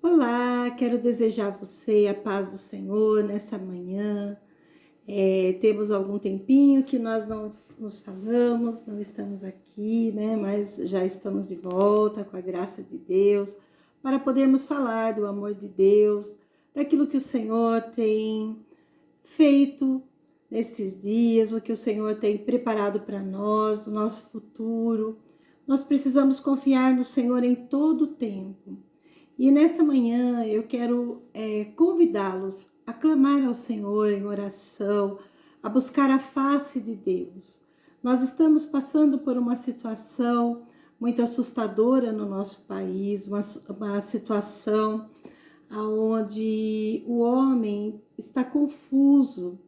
Olá, quero desejar a você a paz do Senhor nessa manhã. Temos algum tempinho que nós não nos falamos, não estamos aqui, né? Mas já estamos de volta com a graça de Deus para podermos falar do amor de Deus, daquilo que o Senhor tem feito nesses dias, o que o Senhor tem preparado para nós, o nosso futuro. Nós precisamos confiar no Senhor em todo o tempo. E nesta manhã eu quero convidá-los a clamar ao Senhor em oração, a buscar a face de Deus. Nós estamos passando por uma situação muito assustadora no nosso país, uma situação onde o homem está confuso,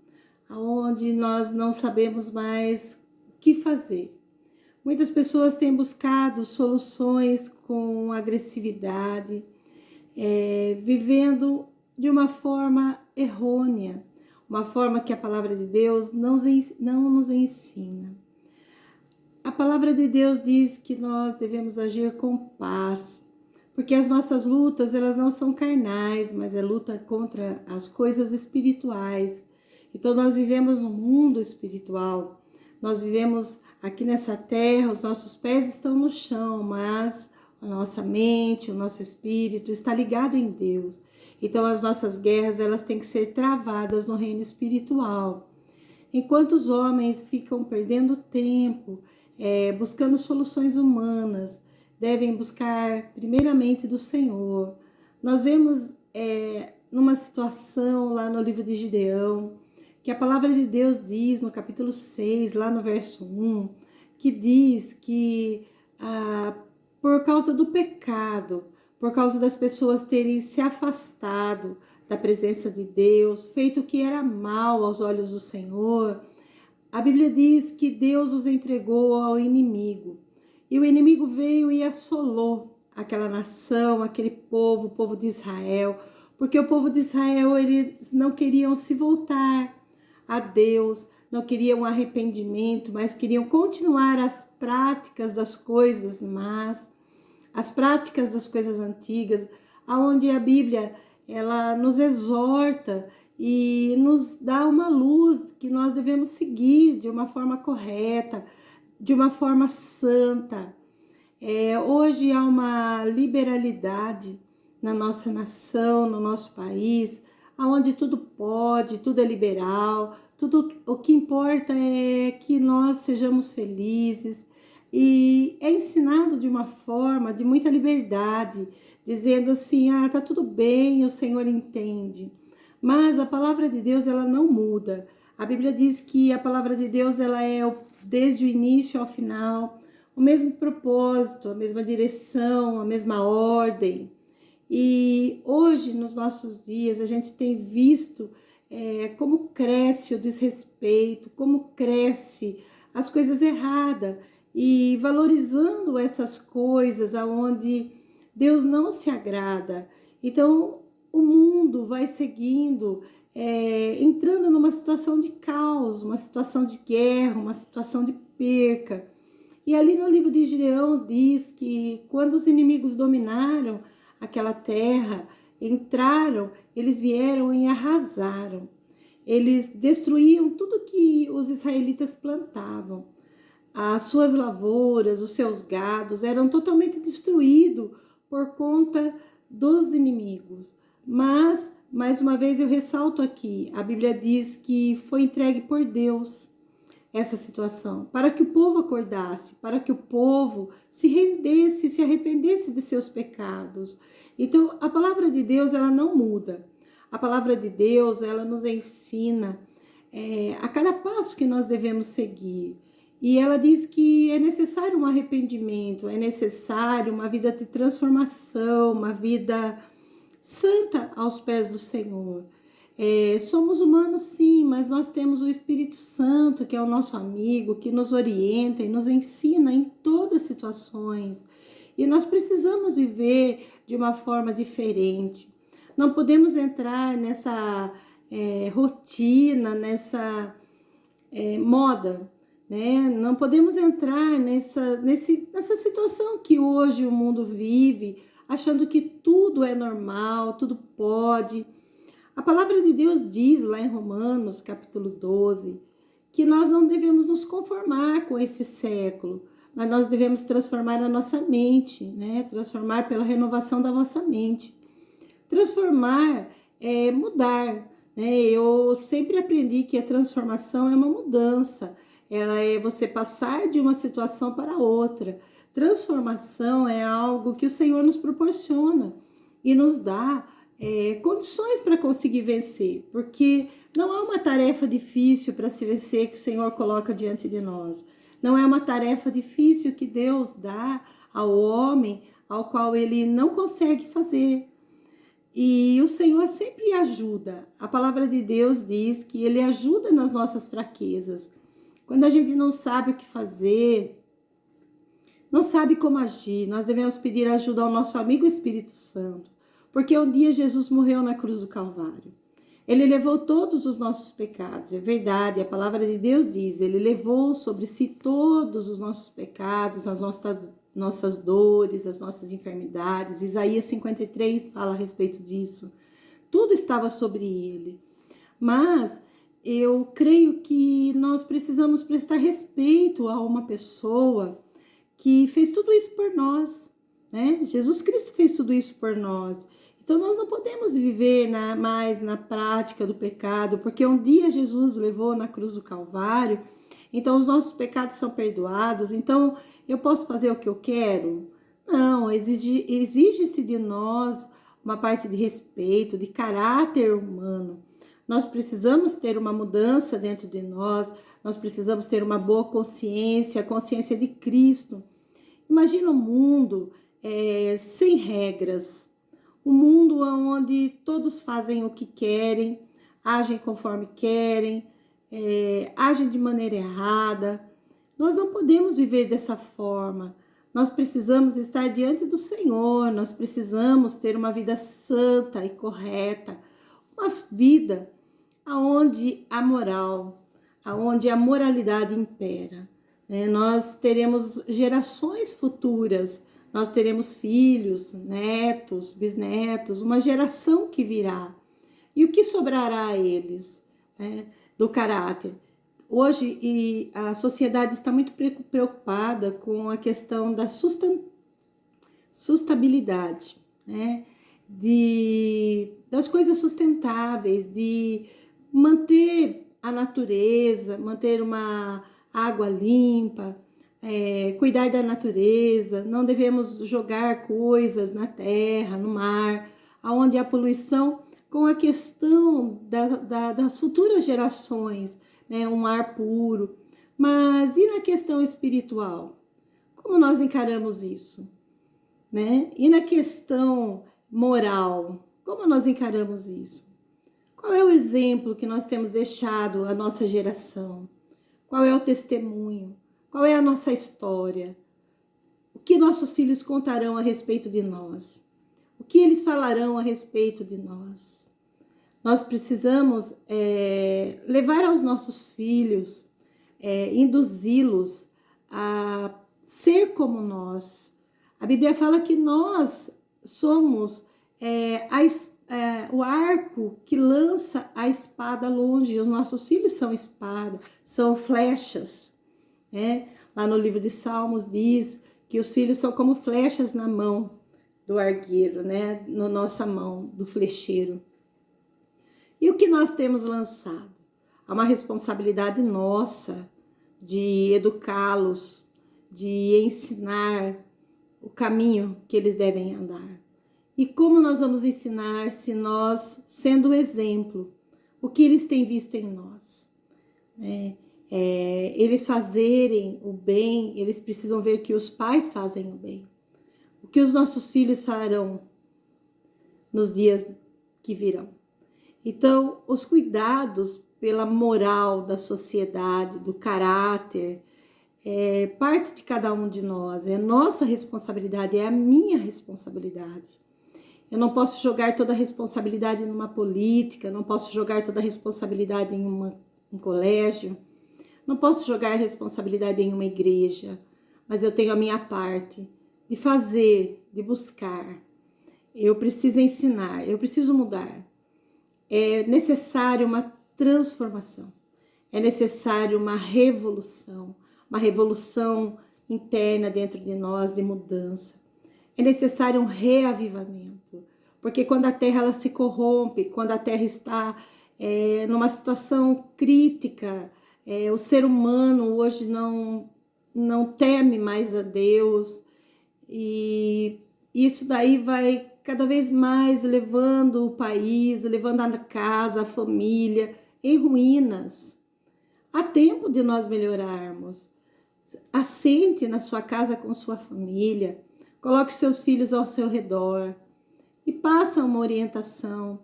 onde nós não sabemos mais o que fazer. Muitas pessoas têm buscado soluções com agressividade, vivendo de uma forma errônea, uma forma que a palavra de Deus não nos ensina. A palavra de Deus diz que nós devemos agir com paz, porque as nossas lutas, elas não são carnais, mas é luta contra as coisas espirituais. Então nós vivemos no mundo espiritual, nós vivemos aqui nessa terra, os nossos pés estão no chão, mas a nossa mente, o nosso espírito está ligado em Deus. Então as nossas guerras, elas têm que ser travadas no reino espiritual. Enquanto os homens ficam perdendo tempo, buscando soluções humanas, devem buscar primeiramente do Senhor. Nós vemos numa situação lá no livro de Gideão, que a palavra de Deus diz no capítulo 6, lá no verso 1, que diz que por causa do pecado, por causa das pessoas terem se afastado da presença de Deus, feito o que era mal aos olhos do Senhor, a Bíblia diz que Deus os entregou ao inimigo. E o inimigo veio e assolou aquela nação, aquele povo, o povo de Israel, porque o povo de Israel, eles não queriam se voltar a Deus, não queriam arrependimento, mas queriam continuar as práticas das coisas más, as práticas das coisas antigas, aonde a Bíblia, ela nos exorta e nos dá uma luz que nós devemos seguir de uma forma correta, de uma forma santa. Hoje há uma liberalidade na nossa nação, no nosso país, onde tudo pode, tudo é liberal, tudo o que importa é que nós sejamos felizes. E é ensinado de uma forma de muita liberdade, dizendo assim, tá tudo bem, o Senhor entende. Mas a palavra de Deus, ela não muda. A Bíblia diz que a palavra de Deus, ela é desde o início ao final, o mesmo propósito, a mesma direção, a mesma ordem. E hoje, nos nossos dias, a gente tem visto como cresce o desrespeito, como cresce as coisas erradas, e valorizando essas coisas aonde Deus não se agrada. Então, o mundo vai seguindo, entrando numa situação de caos, uma situação de guerra, uma situação de perca. E ali no livro de Gideão diz que quando os inimigos dominaram aquela terra, entraram, eles vieram e arrasaram. Eles destruíam tudo que os israelitas plantavam. As suas lavouras, os seus gados eram totalmente destruídos por conta dos inimigos. Mas, mais uma vez eu ressalto aqui, a Bíblia diz que foi entregue por Deus essa situação, para que o povo acordasse, para que o povo se rendesse, se arrependesse de seus pecados. Então, a palavra de Deus, ela não muda. A palavra de Deus, ela nos ensina a cada passo que nós devemos seguir. E ela diz que é necessário um arrependimento, é necessário uma vida de transformação, uma vida santa aos pés do Senhor. Somos humanos sim, mas nós temos o Espírito Santo, que é o nosso amigo, que nos orienta e nos ensina em todas as situações. E nós precisamos viver de uma forma diferente. Não podemos entrar nessa rotina, nessa moda, né? Não podemos entrar nessa situação que hoje o mundo vive, achando que tudo é normal, tudo pode. A palavra de Deus diz lá em Romanos, capítulo 12, que nós não devemos nos conformar com esse século, mas nós devemos transformar a nossa mente, né? Transformar pela renovação da nossa mente. Transformar é mudar, né? Eu sempre aprendi que a transformação é uma mudança, ela é você passar de uma situação para outra. Transformação é algo que o Senhor nos proporciona e nos dá condições para conseguir vencer, porque não é uma tarefa difícil para se vencer que o Senhor coloca diante de nós. Não é uma tarefa difícil que Deus dá ao homem, ao qual ele não consegue fazer. E o Senhor sempre ajuda. A palavra de Deus diz que Ele ajuda nas nossas fraquezas. Quando a gente não sabe o que fazer, não sabe como agir, nós devemos pedir ajuda ao nosso amigo Espírito Santo. Porque um dia Jesus morreu na cruz do Calvário. Ele levou todos os nossos pecados, é verdade, a palavra de Deus diz, Ele levou sobre si todos os nossos pecados, as nossas dores, as nossas enfermidades. Isaías 53 fala a respeito disso. Tudo estava sobre Ele. Mas eu creio que nós precisamos prestar respeito a uma pessoa que fez tudo isso por nós, né? Jesus Cristo fez tudo isso por nós. Então, nós não podemos viver mais na prática do pecado, porque um dia Jesus levou na cruz do Calvário, então os nossos pecados são perdoados, então eu posso fazer o que eu quero? Não, exige-se de nós uma parte de respeito, de caráter humano. Nós precisamos ter uma mudança dentro de nós, nós precisamos ter uma boa consciência, a consciência de Cristo. Imagina um mundo sem regras, um mundo onde todos fazem o que querem, agem conforme querem, agem de maneira errada. Nós não podemos viver dessa forma. Nós precisamos estar diante do Senhor, nós precisamos ter uma vida santa e correta, uma vida onde a moral, onde a moralidade impera. Nós teremos gerações futuras, nós teremos filhos, netos, bisnetos, uma geração que virá. E o que sobrará a eles, do caráter? Hoje a sociedade está muito preocupada com a questão da sustentabilidade, né? Das coisas sustentáveis, de manter a natureza, manter uma água limpa, cuidar da natureza. Não devemos jogar coisas na terra, no mar, onde há poluição, com a questão das futuras gerações, né? Um ar puro. Mas e na questão espiritual? Como nós encaramos isso? Né? E na questão moral, como nós encaramos isso? Qual é o exemplo que nós temos deixado à nossa geração? Qual é o testemunho? Qual é a nossa história? O que nossos filhos contarão a respeito de nós? O que eles falarão a respeito de nós? Nós precisamos levar aos nossos filhos, induzi-los a ser como nós. A Bíblia fala que nós somos o arco que lança a espada longe. Os nossos filhos são espada, são flechas. Lá no livro de Salmos diz que os filhos são como flechas na mão do argueiro, né? Na nossa mão, do flecheiro. E o que nós temos lançado? Há uma responsabilidade nossa de educá-los, de ensinar o caminho que eles devem andar. E como nós vamos ensinar se nós, sendo o exemplo, o que eles têm visto em nós? Eles fazerem o bem, eles precisam ver que os pais fazem o bem. O que os nossos filhos farão nos dias que virão? Então, os cuidados pela moral da sociedade, do caráter, parte de cada um de nós, é nossa responsabilidade, é a minha responsabilidade. Eu não posso jogar toda a responsabilidade numa política, não posso jogar toda a responsabilidade em um colégio, não posso jogar a responsabilidade em uma igreja, mas eu tenho a minha parte de fazer, de buscar, Eu preciso ensinar, eu preciso mudar. É necessário uma transformação. É necessário uma revolução interna dentro de nós, de mudança. É necessário um reavivamento, porque quando a terra ela se corrompe, quando a terra está numa situação crítica, o ser humano hoje não teme mais a Deus, e isso daí vai cada vez mais levando o país, levando a casa, a família em ruínas. Há tempo de nós melhorarmos. Assente na sua casa com sua família, coloque seus filhos ao seu redor e passe uma orientação.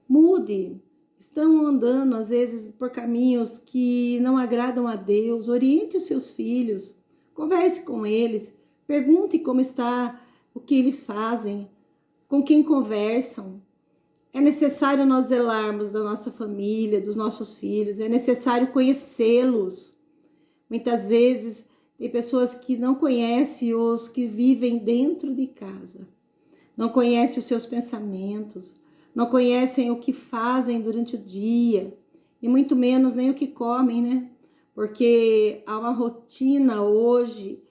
Mude. Estão andando, às vezes, por caminhos que não agradam a Deus. Oriente os seus filhos, converse com eles, pergunte como está, o que eles fazem, com quem conversam. É necessário nós zelarmos da nossa família, dos nossos filhos, é necessário conhecê-los. Muitas vezes tem pessoas que não conhecem os que vivem dentro de casa, não conhecem os seus pensamentos, não conhecem o que fazem durante o dia e muito menos nem o que comem, né? Porque há uma rotina hoje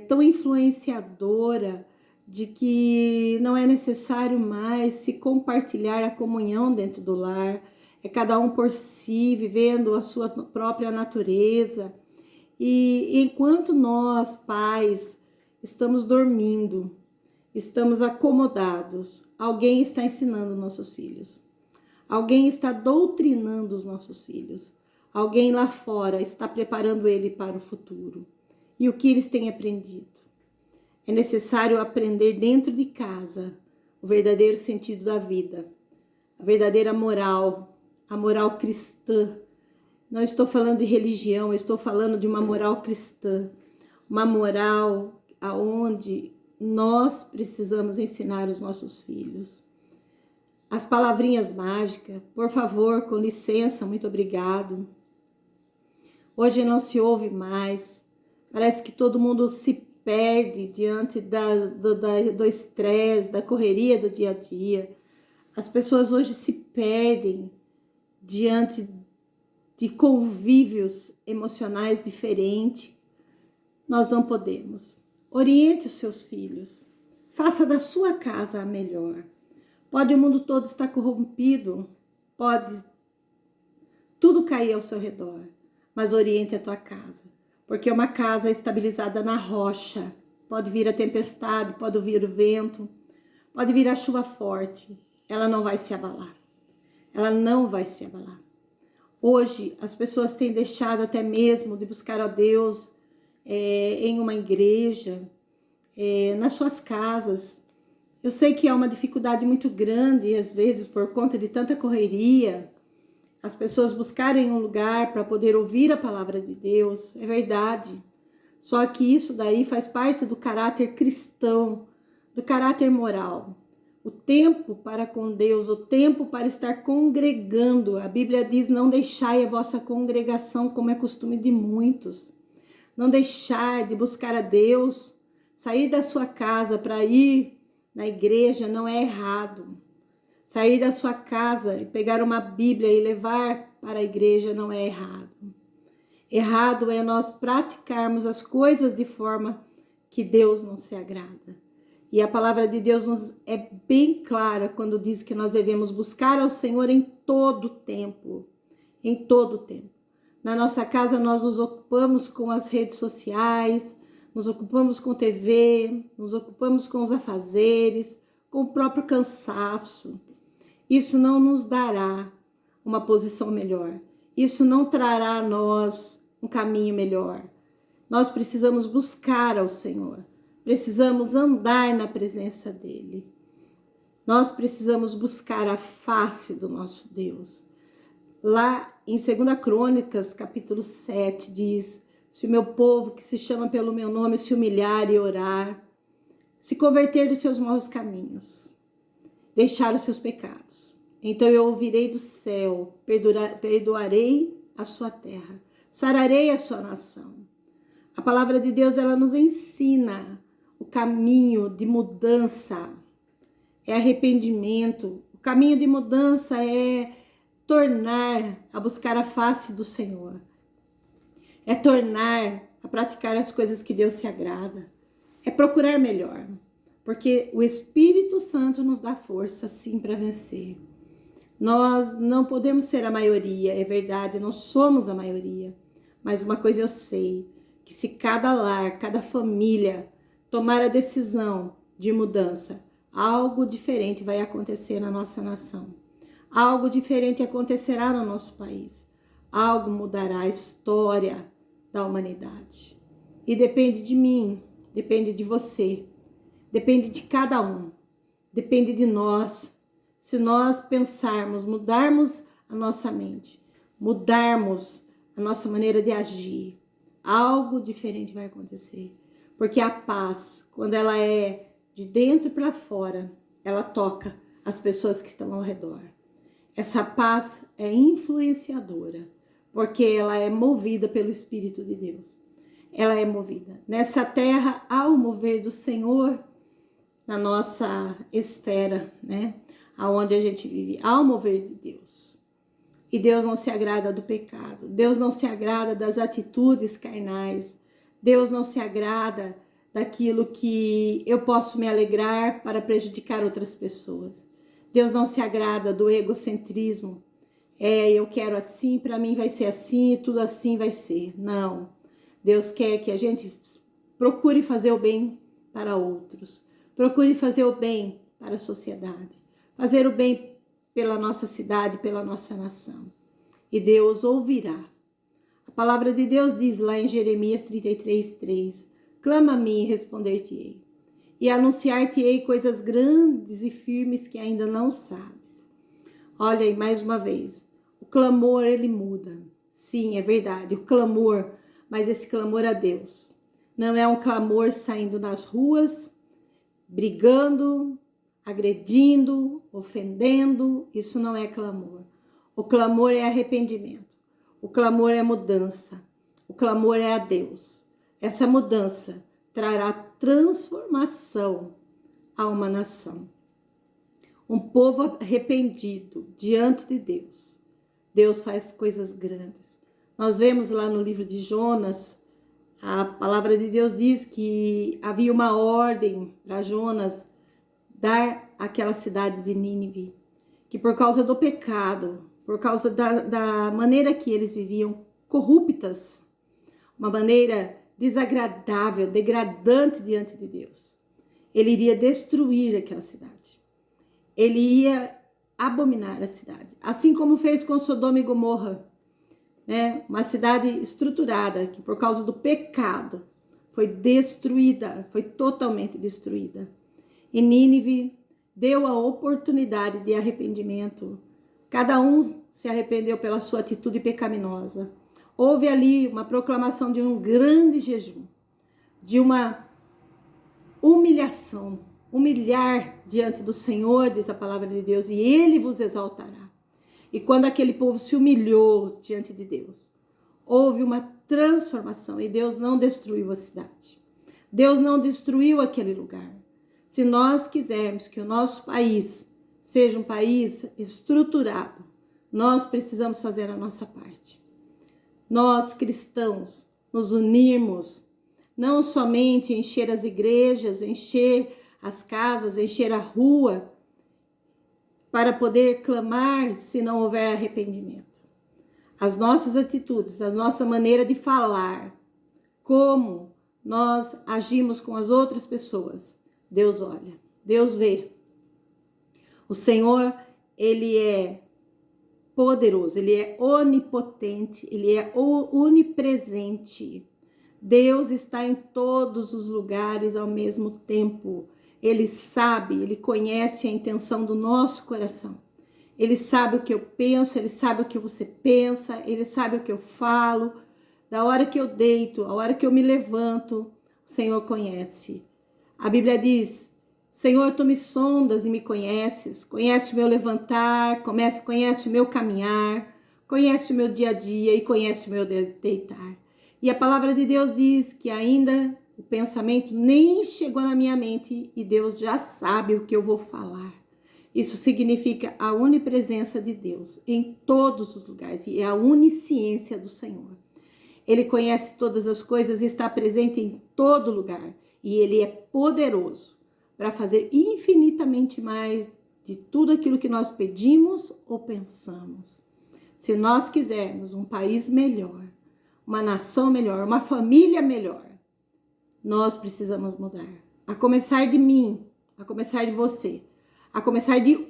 tão influenciadora de que não é necessário mais se compartilhar a comunhão dentro do lar, é cada um por si, vivendo a sua própria natureza. E enquanto nós, pais, estamos dormindo, estamos acomodados, alguém está ensinando nossos filhos, alguém está doutrinando os nossos filhos, alguém lá fora está preparando ele para o futuro. E o que eles têm aprendido? É necessário aprender dentro de casa o verdadeiro sentido da vida, a verdadeira moral, a moral cristã. Não estou falando de religião, eu estou falando de uma moral cristã, uma moral aonde nós precisamos ensinar os nossos filhos. As palavrinhas mágicas, por favor, com licença, muito obrigado. Hoje não se ouve mais, parece que todo mundo se perde diante do estresse, da correria do dia a dia. As pessoas hoje se perdem diante de convívios emocionais diferentes. Nós não podemos. Oriente os seus filhos. Faça da sua casa a melhor. Pode o mundo todo estar corrompido, pode tudo cair ao seu redor, mas oriente a tua casa. Porque uma casa estabilizada na rocha, pode vir a tempestade, pode vir o vento, pode vir a chuva forte, ela não vai se abalar. Ela não vai se abalar. Hoje, as pessoas têm deixado até mesmo de buscar a Deus em uma igreja, nas suas casas. Eu sei que há uma dificuldade muito grande, às vezes, por conta de tanta correria, as pessoas buscarem um lugar para poder ouvir a palavra de Deus, é verdade. Só que isso daí faz parte do caráter cristão, do caráter moral. O tempo para com Deus, o tempo para estar congregando. A Bíblia diz, não deixai a vossa congregação como é costume de muitos. Não deixar de buscar a Deus, sair da sua casa para ir na igreja não é errado. Sair da sua casa e pegar uma Bíblia e levar para a igreja não é errado. Errado é nós praticarmos as coisas de forma que Deus não se agrada. E a palavra de Deus nos é bem clara quando diz que nós devemos buscar ao Senhor em todo tempo. Em todo tempo. Na nossa casa nós nos ocupamos com as redes sociais, nos ocupamos com TV, nos ocupamos com os afazeres, com o próprio cansaço. Isso não nos dará uma posição melhor. Isso não trará a nós um caminho melhor. Nós precisamos buscar ao Senhor. Precisamos andar na presença dEle. Nós precisamos buscar a face do nosso Deus. Lá em 2 Crônicas, capítulo 7, diz: se o meu povo, que se chama pelo meu nome, se humilhar e orar, se converter dos seus maus caminhos, deixar os seus pecados, então eu ouvirei do céu, perdoarei a sua terra, sararei a sua nação. A palavra de Deus, ela nos ensina o caminho de mudança. é arrependimento. O caminho de mudança é tornar a buscar a face do Senhor. É tornar a praticar as coisas que Deus se agrada. É procurar melhor. Porque o Espírito Santo nos dá força, sim, para vencer. Nós não podemos ser a maioria, é verdade, não somos a maioria. Mas uma coisa eu sei, que se cada lar, cada família tomar a decisão de mudança, algo diferente vai acontecer na nossa nação. Algo diferente acontecerá no nosso país. Algo mudará a história da humanidade. E depende de mim, depende de você, depende de cada um, depende de nós. Se nós pensarmos, mudarmos a nossa mente, mudarmos a nossa maneira de agir, algo diferente vai acontecer. Porque a paz, quando ela é de dentro para fora, ela toca as pessoas que estão ao redor. Essa paz é influenciadora, porque ela é movida pelo Espírito de Deus. Ela é movida. Nessa terra, há o mover do Senhor na nossa esfera, né? Aonde a gente vive, há o mover de Deus. E Deus não se agrada do pecado. Deus não se agrada das atitudes carnais. Deus não se agrada daquilo que eu posso me alegrar para prejudicar outras pessoas. Deus não se agrada do egocentrismo. Eu quero assim, para mim vai ser assim e tudo assim vai ser. Não. Deus quer que a gente procure fazer o bem para outros. Procure fazer o bem para a sociedade. Fazer o bem pela nossa cidade, pela nossa nação. E Deus ouvirá. A palavra de Deus diz lá em Jeremias 33:3, clama a mim e responder-te-ei, e anunciar-te-ei coisas grandes e firmes que ainda não sabes. Olha aí, mais uma vez, o clamor ele muda. Sim, é verdade, o clamor, mas esse clamor a Deus. Não é um clamor saindo nas ruas, brigando, agredindo, ofendendo, isso não é clamor. O clamor é arrependimento. O clamor é mudança. O clamor é a Deus. Essa mudança trará transformação a uma nação. Um povo arrependido diante de Deus. Deus faz coisas grandes. Nós vemos lá no livro de Jonas, a palavra de Deus diz que havia uma ordem para Jonas dar aquela cidade de Nínive, que por causa do pecado, por causa da maneira que eles viviam, corruptas, uma maneira desagradável, degradante diante de Deus, ele iria destruir aquela cidade. Ele ia abominar a cidade, assim como fez com Sodoma e Gomorra, né? Uma cidade estruturada que por causa do pecado foi destruída, foi totalmente destruída. E Nínive deu a oportunidade de arrependimento. Cada um se arrependeu pela sua atitude pecaminosa. Houve ali uma proclamação de um grande jejum, de uma humilhação, humilhar diante do Senhor, diz a palavra de Deus, e Ele vos exaltará. E quando aquele povo se humilhou diante de Deus, houve uma transformação e Deus não destruiu a cidade. Deus não destruiu aquele lugar. Se nós quisermos que o nosso país seja um país estruturado, nós precisamos fazer a nossa parte. Nós, cristãos, nos unirmos, não somente encher as igrejas, encher as casas, encher a rua, para poder clamar se não houver arrependimento. As nossas atitudes, a nossa maneira de falar, como nós agimos com as outras pessoas, Deus olha, Deus vê. O Senhor, Ele é poderoso, Ele é onipotente, Ele é onipresente. Deus está em todos os lugares ao mesmo tempo. Ele sabe, Ele conhece a intenção do nosso coração. Ele sabe o que eu penso, Ele sabe o que você pensa, Ele sabe o que eu falo. Da hora que eu deito, a hora que eu me levanto, o Senhor conhece. A Bíblia diz, Senhor, tu me sondas e me conheces, conhece o meu levantar, conhece o meu caminhar, conhece o meu dia a dia e conhece o meu deitar. E a palavra de Deus diz que ainda o pensamento nem chegou na minha mente e Deus já sabe o que eu vou falar. Isso significa a onipresença de Deus em todos os lugares e a onisciência do Senhor. Ele conhece todas as coisas e está presente em todo lugar. E Ele é poderoso para fazer infinitamente mais de tudo aquilo que nós pedimos ou pensamos. Se nós quisermos um país melhor, uma nação melhor, uma família melhor, nós precisamos mudar. A começar de mim, a começar de você, a começar de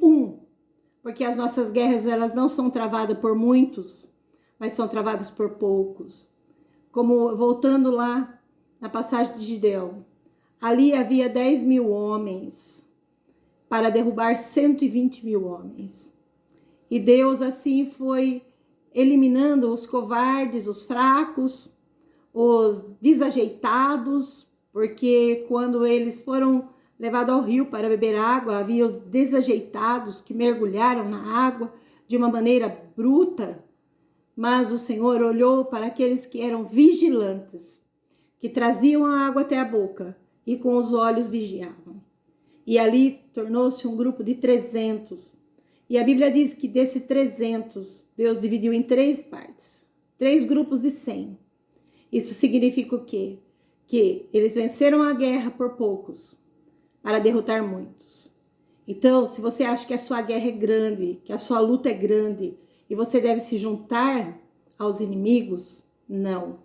porque as nossas guerras elas não são travadas por muitos, mas são travadas por poucos. Como voltando lá na passagem de Gideão, ali havia 10.000 homens para derrubar 120.000 homens. E Deus assim foi eliminando os covardes, os fracos, os desajeitados, porque quando eles foram levados ao rio para beber água, havia os desajeitados que mergulharam na água de uma maneira bruta. Mas o Senhor olhou para aqueles que eram vigilantes, que traziam a água até a boca e com os olhos vigiavam. E ali tornou-se um grupo de 300. E a Bíblia diz que desses 300, Deus dividiu em 3 partes. 3 grupos de 100. Isso significa o quê? Que eles venceram a guerra por poucos, para derrotar muitos. Então, se você acha que a sua guerra é grande, que a sua luta é grande, e você deve se juntar aos inimigos, não.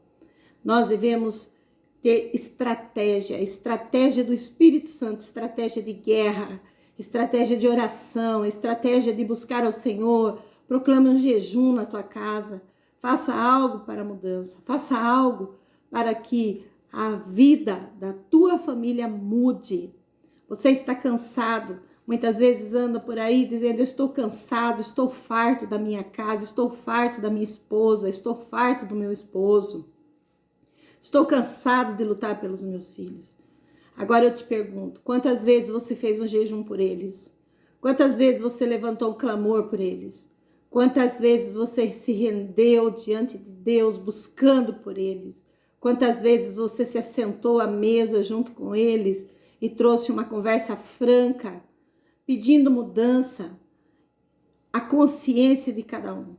Nós devemos ter estratégia do Espírito Santo, estratégia de guerra, estratégia de oração, estratégia de buscar ao Senhor. Proclame um jejum na tua casa, faça algo para a mudança, faça algo para que a vida da tua família mude. Você está cansado, muitas vezes anda por aí dizendo: eu estou cansado, estou farto da minha casa, estou farto da minha esposa, estou farto do meu esposo. Estou cansado de lutar pelos meus filhos. Agora eu te pergunto, quantas vezes você fez um jejum por eles? Quantas vezes você levantou um clamor por eles? Quantas vezes você se rendeu diante de Deus buscando por eles? Quantas vezes você se assentou à mesa junto com eles e trouxe uma conversa franca, pedindo mudança? A consciência de cada um.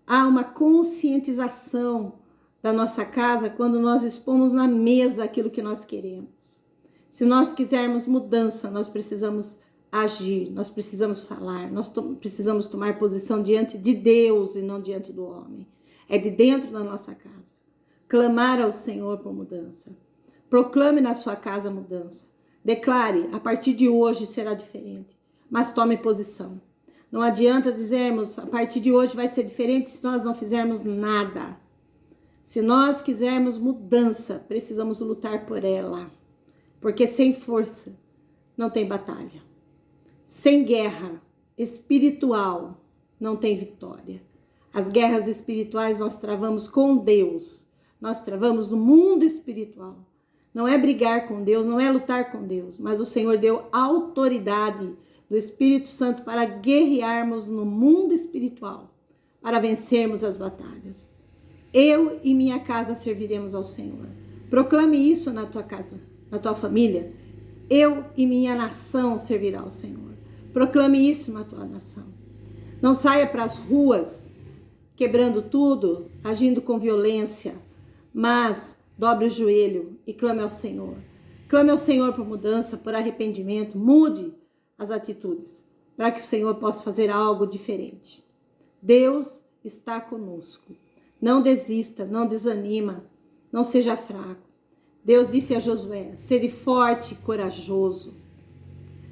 Há uma conscientização da nossa casa quando nós expomos na mesa aquilo que nós queremos. Se nós quisermos mudança, nós precisamos agir, nós precisamos falar, nós precisamos tomar posição diante de Deus e não diante do homem. É de dentro da nossa casa. Clamar ao Senhor por mudança. Proclame na sua casa mudança. Declare: a partir de hoje será diferente. Mas tome posição. Não adianta dizermos: a partir de hoje vai ser diferente, se nós não fizermos nada. Se nós quisermos mudança, precisamos lutar por ela. Porque sem força não tem batalha. Sem guerra espiritual não tem vitória. As guerras espirituais nós travamos com Deus. Nós travamos no mundo espiritual. Não é brigar com Deus, não é lutar com Deus, mas o Senhor deu autoridade do Espírito Santo para guerrearmos no mundo espiritual, para vencermos as batalhas. Eu e minha casa serviremos ao Senhor. Proclame isso na tua casa, na tua família. Eu e minha nação servirá ao Senhor. Proclame isso na tua nação. Não saia para as ruas quebrando tudo, agindo com violência, mas dobre o joelho e clame ao Senhor. Clame ao Senhor por mudança, por arrependimento. Mude as atitudes para que o Senhor possa fazer algo diferente. Deus está conosco. Não desista, não desanima, não seja fraco. Deus disse a Josué: sede forte e corajoso.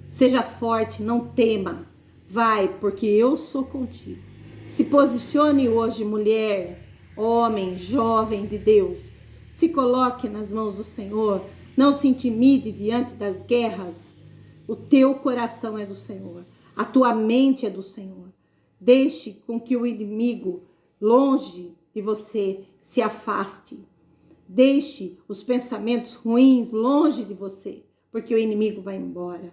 Seja forte, não tema. Vai, porque eu sou contigo. Se posicione hoje, mulher, homem, jovem de Deus. Se coloque nas mãos do Senhor. Não se intimide diante das guerras. O teu coração é do Senhor. A tua mente é do Senhor. Deixe com que o inimigo, longe de você, se afaste. Deixe os pensamentos ruins longe de você, porque o inimigo vai embora.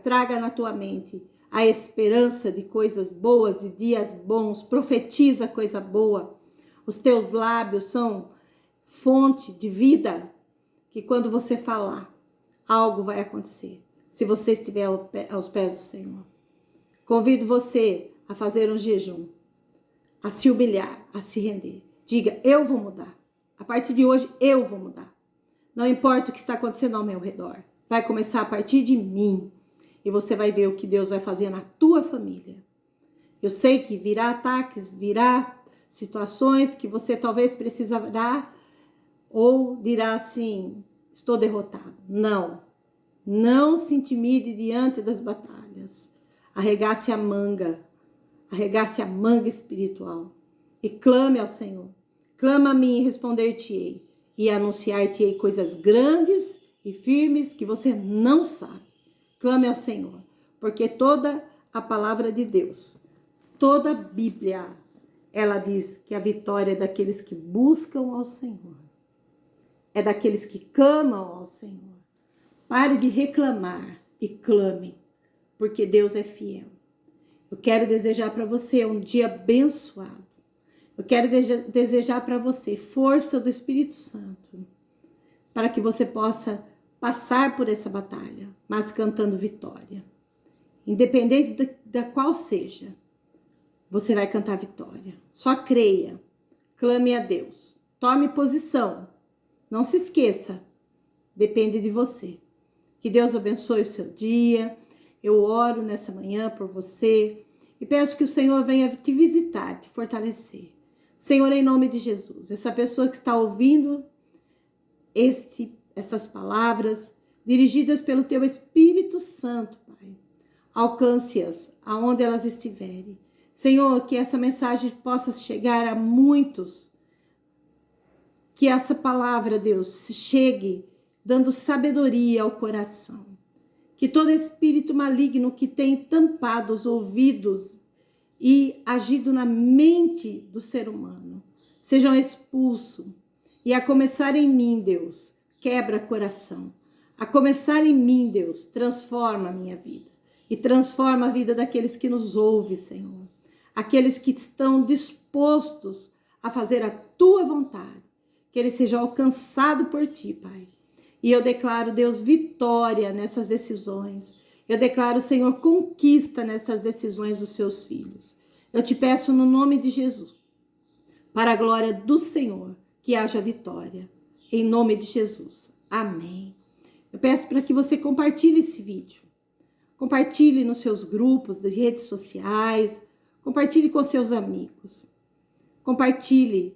Traga na tua mente a esperança de coisas boas e dias bons. Profetiza coisa boa. Os teus lábios são fonte de vida. que quando você falar, algo vai acontecer, se você estiver aos pés do Senhor. Convido você a fazer um jejum, a se humilhar, a se render. Diga, eu vou mudar. A partir de hoje, eu vou mudar. Não importa o que está acontecendo ao meu redor. Vai começar a partir de mim. E você vai ver o que Deus vai fazer na tua família. Eu sei que virá ataques, virá situações que você talvez precisará ou dirá assim, estou derrotado. Não. Não se intimide diante das batalhas. Arregace a manga espiritual e clame ao Senhor. Clama a mim e responder-te-ei e anunciar-te-ei coisas grandes e firmes que você não sabe. Clame ao Senhor, porque toda a palavra de Deus, toda a Bíblia, ela diz que a vitória é daqueles que buscam ao Senhor, é daqueles que clamam ao Senhor. Pare de reclamar e clame, porque Deus é fiel. Eu quero desejar para você um dia abençoado. Eu quero desejar para você força do Espírito Santo, para que você possa passar por essa batalha, mas cantando vitória. Independente da qual seja, você vai cantar vitória. Só creia, clame a Deus, tome posição, não se esqueça, depende de você. Que Deus abençoe o seu dia. Eu oro nessa manhã por você e peço que o Senhor venha te visitar, te fortalecer. Senhor, em nome de Jesus, essa pessoa que está ouvindo essas palavras dirigidas pelo teu Espírito Santo, Pai, alcance-as aonde elas estiverem. Senhor, que essa mensagem possa chegar a muitos, que essa palavra, Deus, chegue dando sabedoria ao coração. Que todo espírito maligno que tem tampado os ouvidos e agido na mente do ser humano sejam expulsos. E a começar em mim, Deus, quebra coração. A começar em mim, Deus, transforma a minha vida. E transforma a vida daqueles que nos ouvem, Senhor. Aqueles que estão dispostos a fazer a tua vontade. Que eles sejam alcançados por ti, Pai. E eu declaro, Deus, vitória nessas decisões. Eu declaro, Senhor, conquista nessas decisões dos seus filhos. Eu te peço no nome de Jesus, para a glória do Senhor, que haja vitória. Em nome de Jesus. Amém. Eu peço para que você compartilhe esse vídeo. Compartilhe nos seus grupos de redes sociais. Compartilhe com seus amigos. Compartilhe.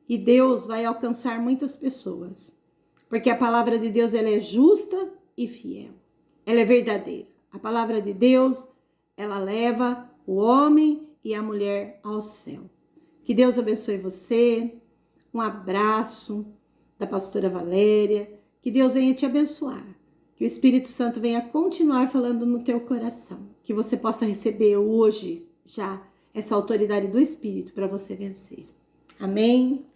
E Deus vai alcançar muitas pessoas. Porque a palavra de Deus, ela é justa e fiel. Ela é verdadeira. A palavra de Deus, ela leva o homem e a mulher ao céu. Que Deus abençoe você. Um abraço da pastora Valéria. Que Deus venha te abençoar. Que o Espírito Santo venha continuar falando no teu coração. Que você possa receber hoje já essa autoridade do Espírito para você vencer. Amém?